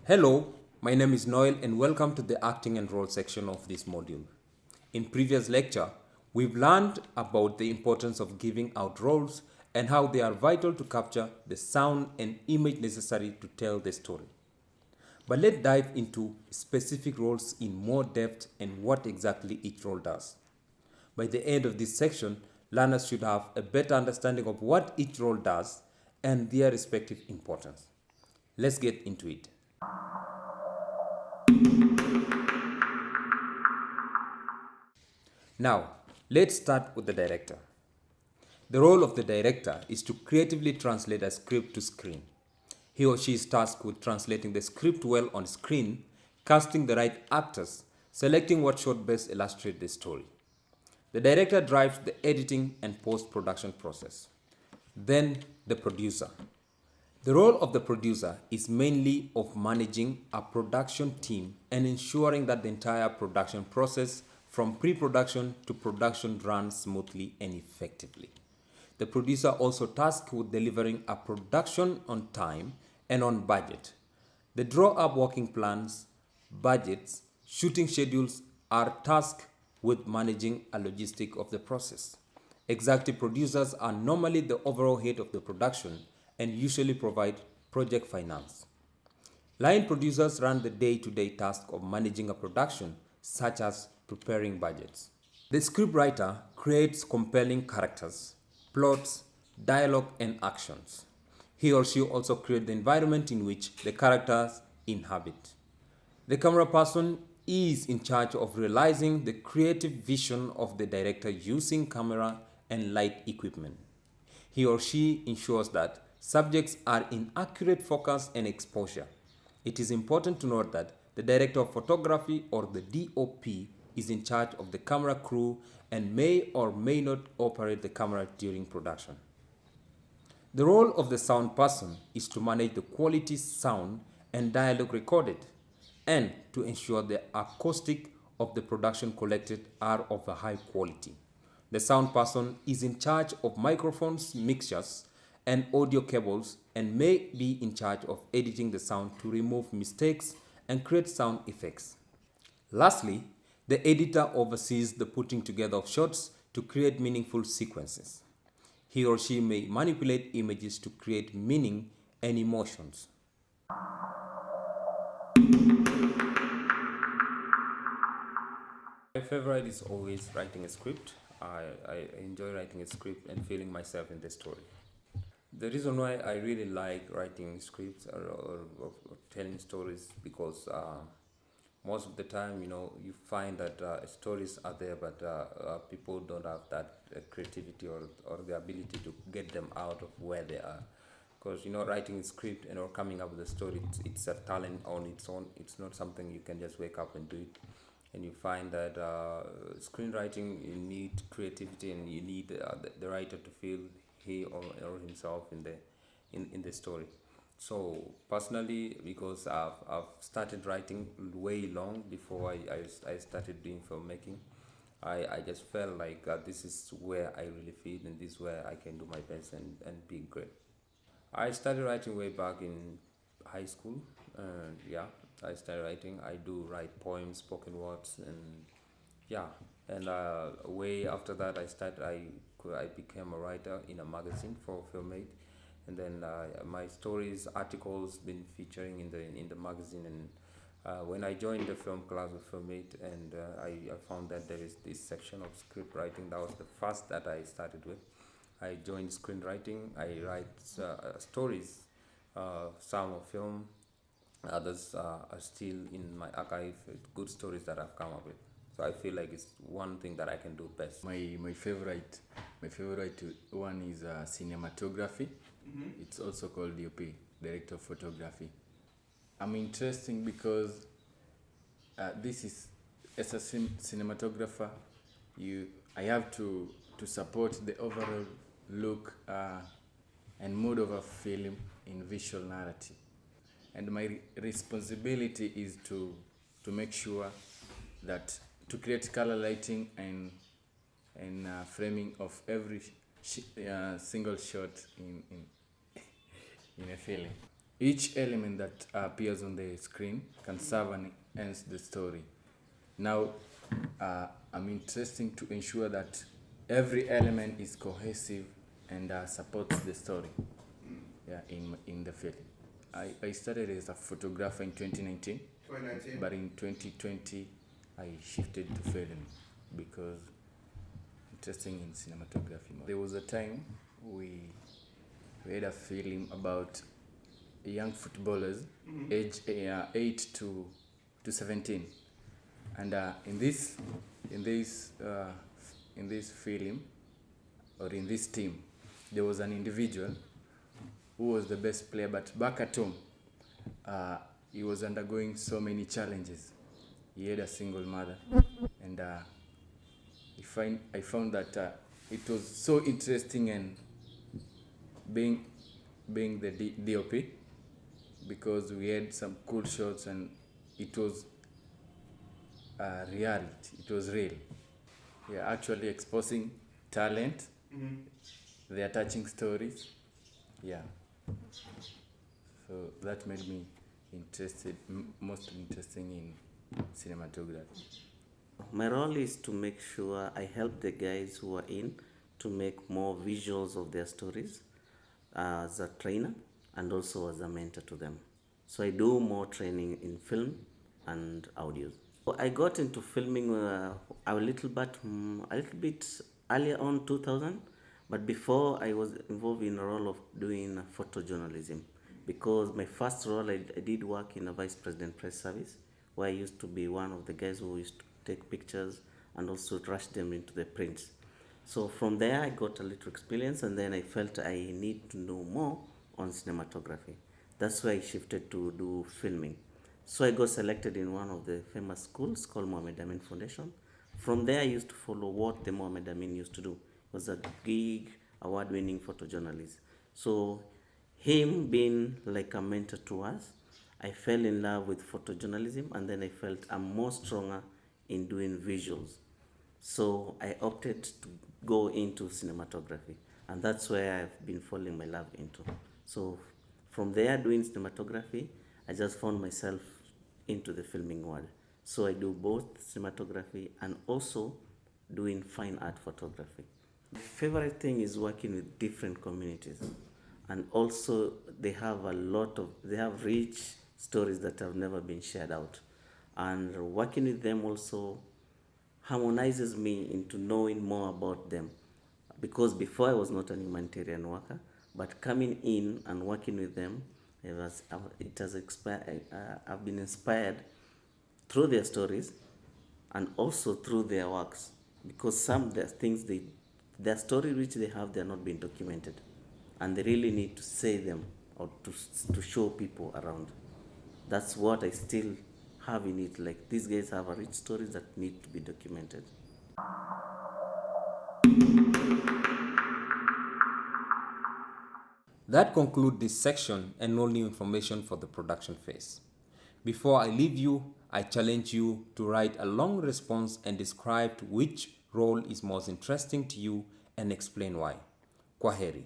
Hello, my name is Noel and welcome to the acting and role section of this module. In previous lecture, we've learned about the importance of giving out roles and how they are vital to capture the sound and image necessary to tell the story. But let's dive into specific roles in more depth and what exactly each role does. By the end of this section, learners should have a better understanding of what each role does and their respective importance. Let's get into it. Now, let's start with the director. The role of the director is to creatively translate a script to screen. He or she is tasked with translating the script well on screen, casting the right actors, selecting what shot best illustrate the story. The director drives the editing and post-production process. Then, the producer. The role of the producer is mainly of managing a production team and ensuring that the entire production process from pre-production to production runs smoothly and effectively. The producer also tasked with delivering a production on time and on budget. They draw up working plans, budgets, shooting schedules are tasked with managing a logistic of the process. Executive producers are normally the overall head of the production and usually provide project finance. Line producers run the day-to-day task of managing a production, such as preparing budgets. The scriptwriter creates compelling characters, plots, dialogue, and actions. He or she also creates the environment in which the characters inhabit. The camera person is in charge of realizing the creative vision of the director using camera and light equipment. He or she ensures that subjects are in accurate focus and exposure. It is important to note that the director of photography or the DOP is in charge of the camera crew and may or may not operate the camera during production. The role of the sound person is to manage the quality sound and dialogue recorded and to ensure the acoustic of the production collected are of a high quality. The sound person is in charge of microphones, mixers, and audio cables and may be in charge of editing the sound to remove mistakes and create sound effects. Lastly, the editor oversees the putting together of shots to create meaningful sequences. He or she may manipulate images to create meaning and emotions. My favorite is always writing a script. I enjoy writing a script and feeling myself in the story. The reason why I really like writing scripts or telling stories because most of the time, you find that stories are there, but people don't have that creativity or the ability to get them out of where they are. Because, writing a script and or coming up with a story, it's a talent on its own. It's not something you can just wake up and do it. And you find that screenwriting, you need creativity and you need the writer to feel he or himself in the story. So personally, because I've started writing way long before I started doing filmmaking, I just felt like this is where I really fit and this is where I can do my best and be great. I started writing way back in high school. Yeah, I started writing. I do write poems, spoken words, and yeah. And way after that, I became a writer in a magazine for Filmmate, and then my stories, articles, been featuring in the magazine. And when I joined the film class with Filmmate, and I found that there is this section of script writing. That was the first that I started with. I joined screenwriting. I write stories, some of film, others are still in my archive. Good stories that I've come up with. So I feel like it's one thing that I can do best. My favorite one is cinematography. It's also called DOP, director of photography. I'm interesting because this is as a cinematographer, I have to support the overall look and mood of a film in visual narrative, and my responsibility is to make sure that to create color lighting and framing of every single shot in a film. Each element that appears on the screen can serve and enhance the story. Now, I'm interested to ensure that every element is cohesive and supports the story. Yeah, in the film. I started as a photographer in 2019, but in 2020 I shifted to film because interesting in cinematography. There was a time we had a film about young footballers aged 8 to 17, and in this film or in this team there was an individual who was the best player, but back at home he was undergoing so many challenges. He had a single mother, and I found that it was so interesting and being the DOP, because we had some cool shots and it was reality. It was real. We are actually exposing talent. They are touching stories. Yeah. So that made me most interesting in cinematography. My role is to make sure I help the guys who are in to make more visuals of their stories as a trainer and also as a mentor to them. So I do more training in film and audio. I got into filming a little bit earlier on 2000, but before I was involved in a role of doing photojournalism, because my first role I did work in a vice president press service, where I used to be one of the guys who used to take pictures and also rush them into the prints. So from there I got a little experience, and then I felt I need to know more on cinematography. That's why I shifted to do filming. So I got selected in one of the famous schools called Mohamed Amin Foundation. From there I used to follow what the Mohamed Amin used to do. It was a big award-winning photojournalist. So him being like a mentor to us, I fell in love with photojournalism, and then I felt I'm more stronger in doing visuals. So I opted to go into cinematography, and that's where I've been falling my love into. So from there, doing cinematography, I just found myself into the filming world. So I do both cinematography and also doing fine art photography. My favorite thing is working with different communities, and also they have rich stories that have never been shared out, and working with them also harmonizes me into knowing more about them, because before I was not an humanitarian worker, but coming in and working with them, I've been inspired through their stories and also through their works, because some of the things their story which they have, they're not being documented, and they really need to say them or to show people around. That's what I still have in it. Like, these guys have a rich stories that need to be documented. That concludes this section and no new information for the production phase. Before I leave you, I challenge you to write a long response and describe which role is most interesting to you and explain why. Kwaheri.